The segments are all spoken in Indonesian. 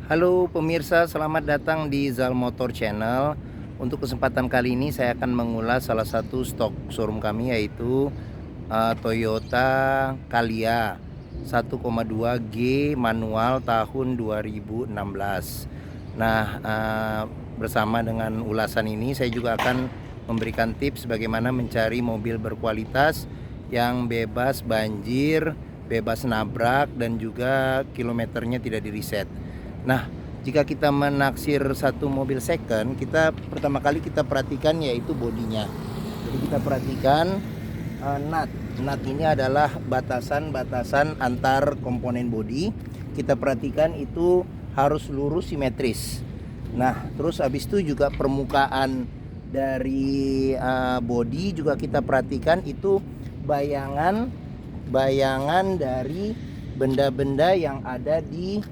Halo pemirsa, selamat datang di Zal Motor Channel. Untuk kesempatan kali ini saya akan mengulas salah satu stok showroom kami, yaitu Toyota Calya 1,2G manual tahun 2016. Nah, bersama dengan ulasan ini saya juga akan memberikan tips bagaimana mencari mobil berkualitas yang bebas banjir, bebas nabrak, dan juga kilometernya tidak di reset. Nah, jika kita menaksir satu mobil second, kita pertama kali kita perhatikan yaitu bodinya. Jadi kita perhatikan nut. Nut ini adalah batasan-batasan antar komponen bodi. Kita perhatikan itu harus lurus simetris. Nah, terus habis itu juga permukaan dari bodi juga kita perhatikan itu bayangan dari benda-benda yang ada di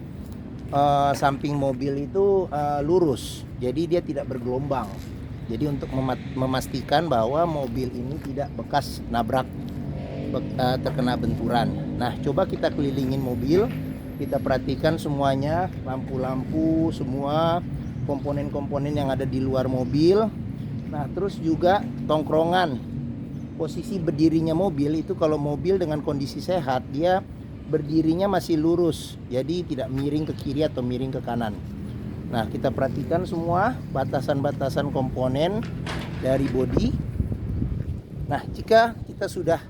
samping mobil itu lurus, jadi dia tidak bergelombang. Jadi untuk memastikan bahwa mobil ini tidak bekas nabrak, terkena benturan. Nah, coba kita kelilingin mobil, kita perhatikan semuanya, lampu-lampu, semua komponen-komponen yang ada di luar mobil. Nah, terus juga tongkrongan, posisi berdirinya mobil itu, kalau mobil dengan kondisi sehat dia berdirinya masih lurus, jadi tidak miring ke kiri atau miring ke kanan. Nah, kita perhatikan semua batasan-batasan komponen dari bodi. Nah, jika kita sudah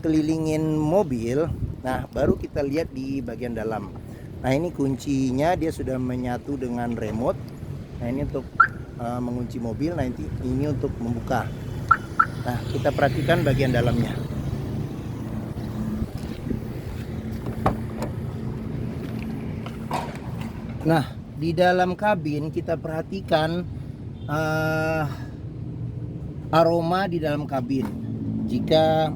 kelilingin mobil, nah baru kita lihat di bagian dalam. Nah, ini kuncinya dia sudah menyatu dengan remote. Nah, ini untuk mengunci mobil, nanti ini untuk membuka. Nah, kita perhatikan bagian dalamnya. Nah, di dalam kabin kita perhatikan aroma di dalam kabin. Jika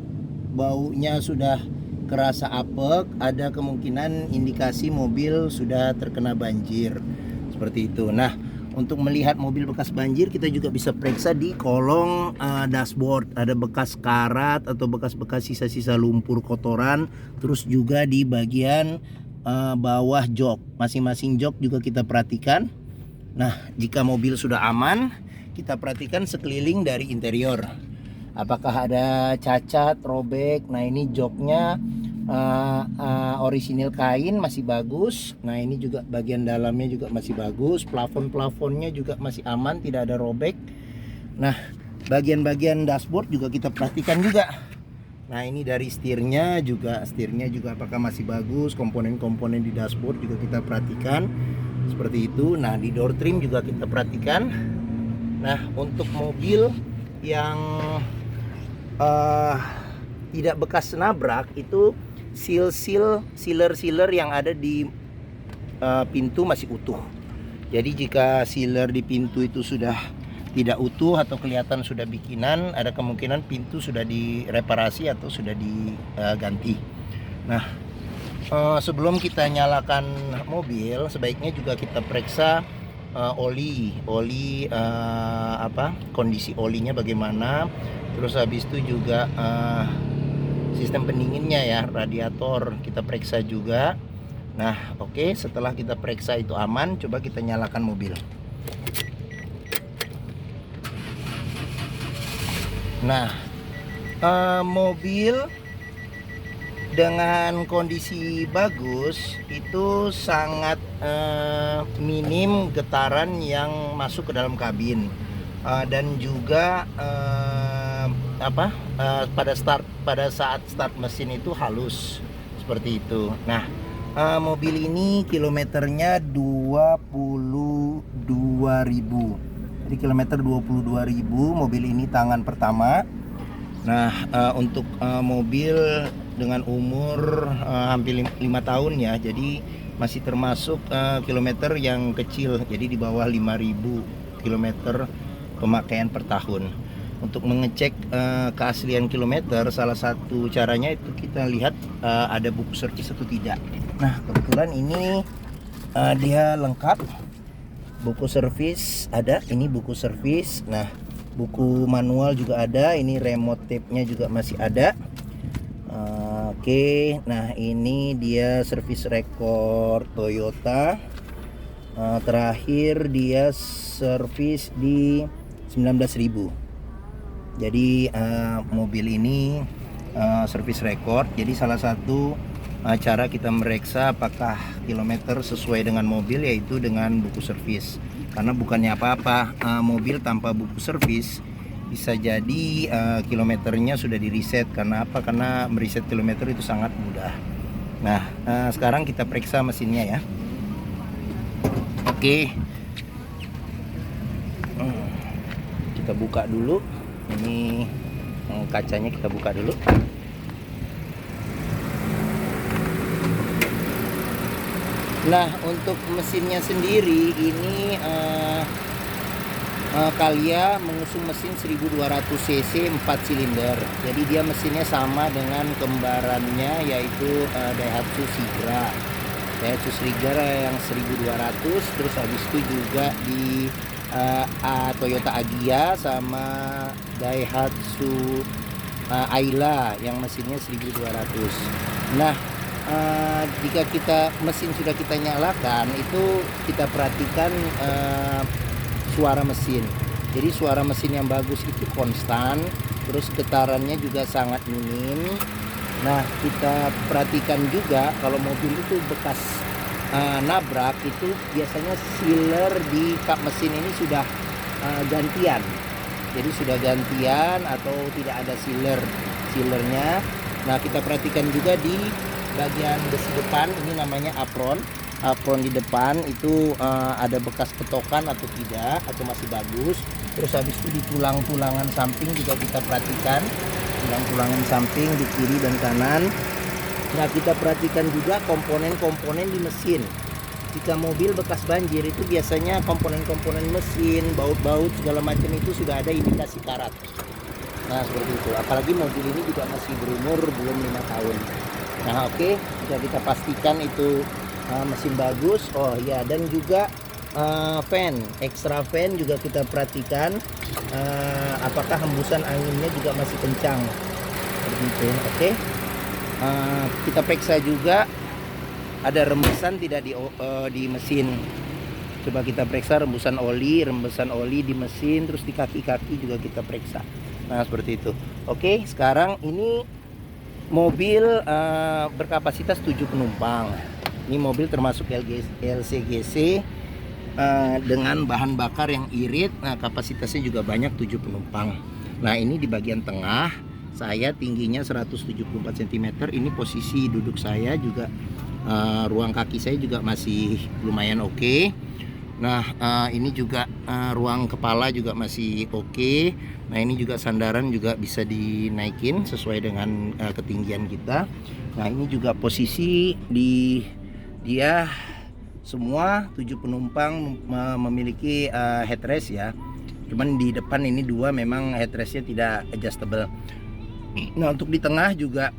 baunya sudah kerasa apek, ada kemungkinan indikasi mobil sudah terkena banjir. Seperti itu. Nah, untuk melihat mobil bekas banjir, kita juga bisa periksa di kolong dashboard. Ada bekas karat atau bekas-bekas sisa-sisa lumpur kotoran. Terus juga di bagian bawah jok, masing-masing jok juga kita perhatikan. Nah, jika mobil sudah aman, kita perhatikan sekeliling dari interior. Apakah ada cacat, robek? Nah, ini joknya orisinil kain, masih bagus. Nah, ini juga bagian dalamnya juga masih bagus. Plafon-plafonnya juga masih aman, tidak ada robek. Nah, bagian-bagian dashboard juga kita perhatikan juga. Nah, ini dari setirnya juga apakah masih bagus. Komponen-komponen di dashboard juga kita perhatikan seperti itu. Nah, di door trim juga kita perhatikan. Nah, untuk mobil yang tidak bekas nabrak itu sealer yang ada di pintu masih utuh. Jadi jika sealer di pintu itu sudah tidak utuh atau kelihatan sudah bikinan, ada kemungkinan pintu sudah direparasi atau sudah diganti. Nah, sebelum kita nyalakan mobil, sebaiknya juga kita periksa kondisi olinya bagaimana. Terus habis itu juga sistem pendinginnya ya, radiator kita periksa juga. Nah, oke, setelah kita periksa itu aman, coba kita nyalakan mobil. Nah, mobil dengan kondisi bagus itu sangat minim getaran yang masuk ke dalam kabin, dan juga pada saat start mesin itu halus seperti itu. Nah, mobil ini kilometernya 22.000. Di kilometer 22.000 mobil ini tangan pertama. Nah, untuk mobil dengan umur hampir 5 tahun ya, jadi masih termasuk kilometer yang kecil, jadi di bawah 5.000 kilometer pemakaian per tahun. Untuk mengecek keaslian kilometer, salah satu caranya itu kita lihat ada buku servis atau tidak. Nah, kebetulan ini dia lengkap. Buku servis ada, ini buku servis. Nah, buku manual juga ada, ini remote tape-nya juga masih ada. Oke, nah ini dia service record Toyota. Terakhir dia servis di 19.000. Jadi mobil ini servis rekor. Jadi salah satu cara kita mereksa apakah kilometer sesuai dengan mobil yaitu dengan buku servis. Karena bukannya apa-apa, mobil tanpa buku servis bisa jadi kilometernya sudah di reset. Karena apa? Karena mereset kilometer itu sangat mudah. Nah, sekarang kita periksa mesinnya ya. Oke, kita buka dulu. Ini kacanya kita buka dulu. Nah, untuk mesinnya sendiri ini Calya mengusung mesin 1200 cc 4 silinder. Jadi dia mesinnya sama dengan kembarannya yaitu Daihatsu Sigra. Daihatsu Sigra yang 1200, terus habis itu juga di Toyota Agya sama Daihatsu Ayla yang mesinnya 1200. Nah, jika mesin sudah kita nyalakan, itu kita perhatikan suara mesin. Jadi suara mesin yang bagus itu konstan, terus getarannya juga sangat minim. Nah, kita perhatikan juga kalau mobil itu bekas nabrak, itu biasanya sealer di kap mesin ini sudah gantian. Jadi sudah gantian atau tidak ada sealernya. Nah, kita perhatikan juga di bagian besi depan, ini namanya apron di depan itu ada bekas petokan atau tidak, atau masih bagus. Terus habis itu di tulang-tulangan samping juga kita perhatikan, tulang-tulangan samping di kiri dan kanan. Nah, kita perhatikan juga komponen-komponen di mesin. Jika mobil bekas banjir itu biasanya komponen-komponen mesin, baut-baut segala macam itu sudah ada indikasi karat. Nah, seperti itu. Apalagi mobil ini juga masih berumur belum 5 tahun. Nah, oke, sudah kita pastikan itu mesin bagus. Oh ya, dan juga extra fan juga kita perhatikan apakah hembusan anginnya juga masih kencang. Seperti itu. Oke. Kita periksa juga ada rembesan tidak di mesin. Coba kita periksa rembesan oli di mesin, terus di kaki-kaki juga kita periksa. Nah, seperti itu. Oke, sekarang ini mobil berkapasitas 7 penumpang. Ini mobil termasuk LCGC dengan bahan bakar yang irit. Nah, kapasitasnya juga banyak, 7 penumpang. Nah, ini di bagian tengah. Saya tingginya 174 cm. Ini posisi duduk saya juga, ruang kaki saya juga masih lumayan oke. Nah, ini juga ruang kepala juga masih oke. Nah, ini juga sandaran juga bisa dinaikin sesuai dengan ketinggian kita. Nah, ini juga posisi di dia semua 7 penumpang memiliki headrest ya. Cuman di depan ini 2 memang headrestnya tidak adjustable. Nah, untuk di tengah juga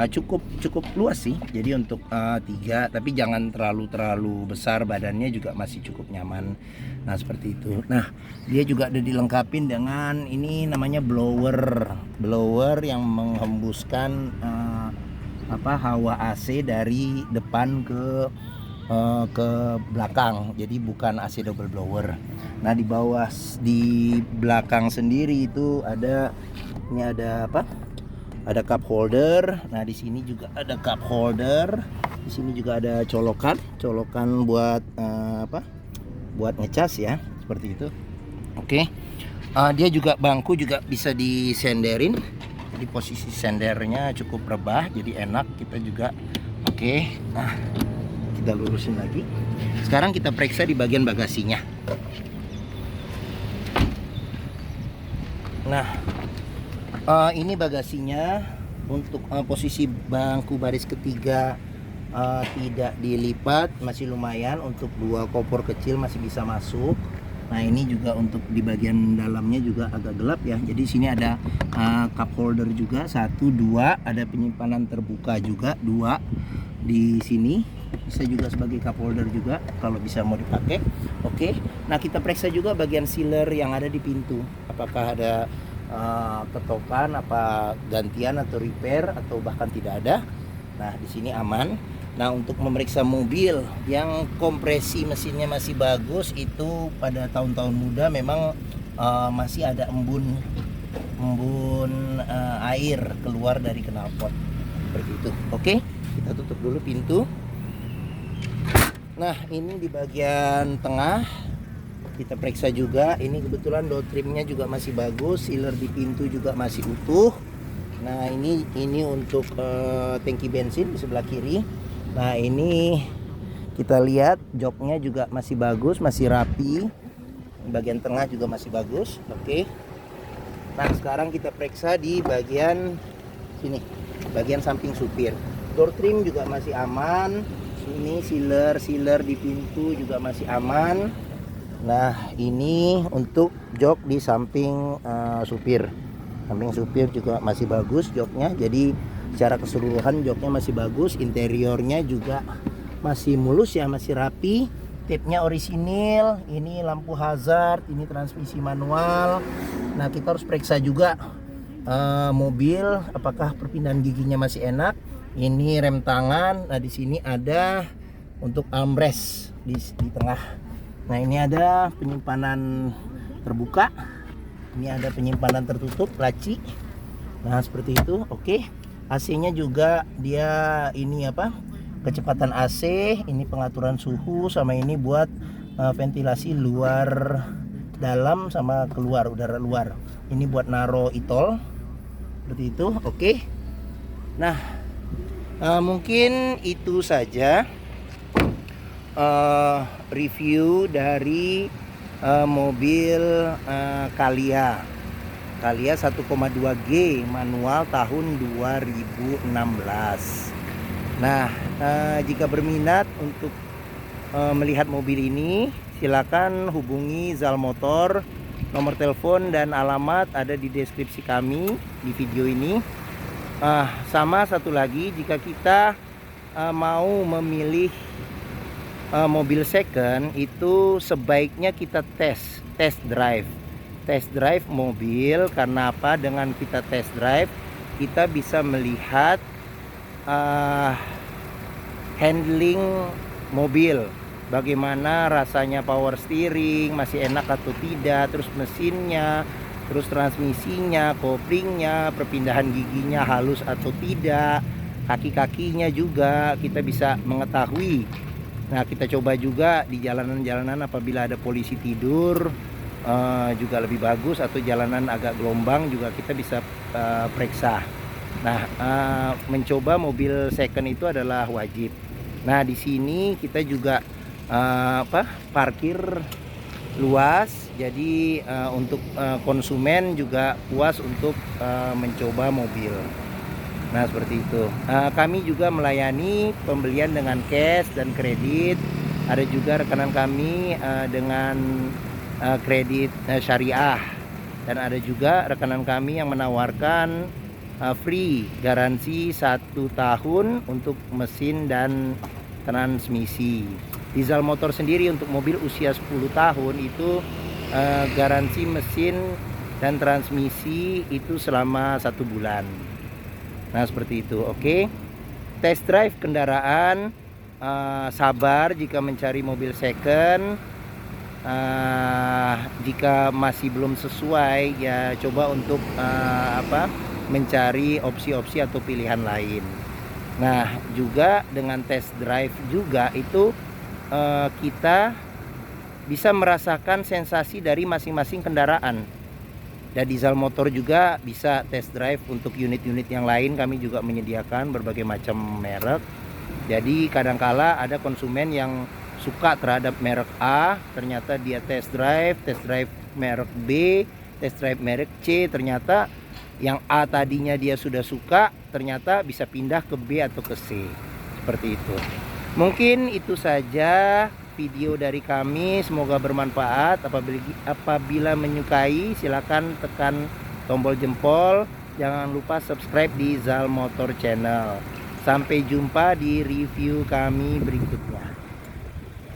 cukup luas sih. Jadi untuk 3, tapi jangan terlalu besar, badannya juga masih cukup nyaman. Nah, seperti itu. Nah, dia juga ada dilengkapin dengan ini namanya blower yang menghembuskan hawa AC dari depan ke belakang. Jadi bukan AC double blower. Nah, di bawah, di belakang sendiri itu ada cup holder. Nah, di sini juga ada cup holder. Di sini juga ada colokan buat buat ngecas ya, seperti itu. Oke. Dia juga bangku juga bisa disenderin. Jadi posisi sendernya cukup rebah, jadi enak kita juga. Oke. Nah, kita lurusin lagi. Sekarang kita periksa di bagian bagasinya. Nah, ini bagasinya. Untuk posisi bangku baris ketiga tidak dilipat, masih lumayan. Untuk 2 kompor kecil masih bisa masuk. Nah, ini juga untuk di bagian dalamnya juga agak gelap ya. Jadi sini ada cup holder juga 1, 2, ada penyimpanan terbuka juga 2 di sini. Bisa juga sebagai cup holder juga kalau bisa mau dipakai. Oke. Nah, kita periksa juga bagian sealer yang ada di pintu. Apakah ada ketokan, apa gantian atau repair, atau bahkan tidak ada. Nah, di sini aman. Nah, untuk memeriksa mobil yang kompresi mesinnya masih bagus, itu pada tahun-tahun muda memang masih ada embun air keluar dari knalpot seperti itu. Oke, kita tutup dulu pintu. Nah, ini di bagian tengah kita periksa juga. Ini kebetulan door trimnya juga masih bagus, sealer di pintu juga masih utuh. Nah, ini untuk tangki bensin di sebelah kiri. Nah, ini kita lihat joknya juga masih bagus, masih rapi. Bagian tengah juga masih bagus. Oke. Nah, sekarang kita periksa di bagian sini, bagian samping supir. Door trim juga masih aman. Ini sealer di pintu juga masih aman. Nah, ini untuk jok di samping supir. Samping supir juga masih bagus joknya. Jadi secara keseluruhan joknya masih bagus. Interiornya juga masih mulus ya, masih rapi. Tape-nya orisinil. Ini lampu hazard. Ini transmisi manual. Nah, kita harus periksa juga mobil apakah perpindahan giginya masih enak. Ini rem tangan. Nah, di sini ada untuk armrest di tengah. Nah, ini ada penyimpanan terbuka. Ini ada penyimpanan tertutup, laci. Nah, seperti itu. Oke. AC-nya juga dia ini apa? Kecepatan AC, ini pengaturan suhu, sama ini buat ventilasi luar dalam sama keluar, udara luar. Ini buat naro itol. Seperti itu. Oke. Nah, mungkin itu saja review dari mobil Calya 1,2G manual tahun 2016. Nah, jika berminat untuk melihat mobil ini, silakan hubungi Zal Motor. Nomor telepon dan alamat ada di deskripsi kami di video ini. Sama satu lagi, jika kita mau memilih mobil second, itu sebaiknya kita test drive mobil. Karena apa? Dengan kita test drive, kita bisa melihat handling mobil, bagaimana rasanya power steering, masih enak atau tidak, terus mesinnya, terus transmisinya, koplingnya, perpindahan giginya halus atau tidak, kaki-kakinya juga kita bisa mengetahui. Nah, kita coba juga di jalanan-jalanan apabila ada polisi tidur juga lebih bagus, atau jalanan agak gelombang juga kita bisa periksa. Nah, mencoba mobil second itu adalah wajib. Nah, di sini kita juga parkir luas, jadi untuk konsumen juga puas untuk mencoba mobil. Nah, seperti itu. Kami juga melayani pembelian dengan cash dan kredit. Ada juga rekanan kami dengan kredit syariah, dan ada juga rekanan kami yang menawarkan free garansi 1 tahun untuk mesin dan transmisi. Di Zal Motor sendiri untuk mobil usia 10 tahun itu garansi mesin dan transmisi itu selama 1 bulan. Nah, seperti itu. Oke. Test drive kendaraan, sabar jika mencari mobil second. Jika masih belum sesuai, ya coba untuk mencari opsi-opsi atau pilihan lain. Nah, juga dengan test drive juga itu kita bisa merasakan sensasi dari masing-masing kendaraan. Dan di Zal Motor juga bisa test drive untuk unit-unit yang lain. Kami juga menyediakan berbagai macam merek. Jadi kadangkala ada konsumen yang suka terhadap merek A, ternyata dia test drive merek B, test drive merek C, ternyata yang A tadinya dia sudah suka, ternyata bisa pindah ke B atau ke C. Seperti itu. Mungkin itu saja video dari kami, semoga bermanfaat. Apabila menyukai, silakan tekan tombol jempol. Jangan lupa subscribe di Zal Motor Channel. Sampai jumpa di review kami berikutnya.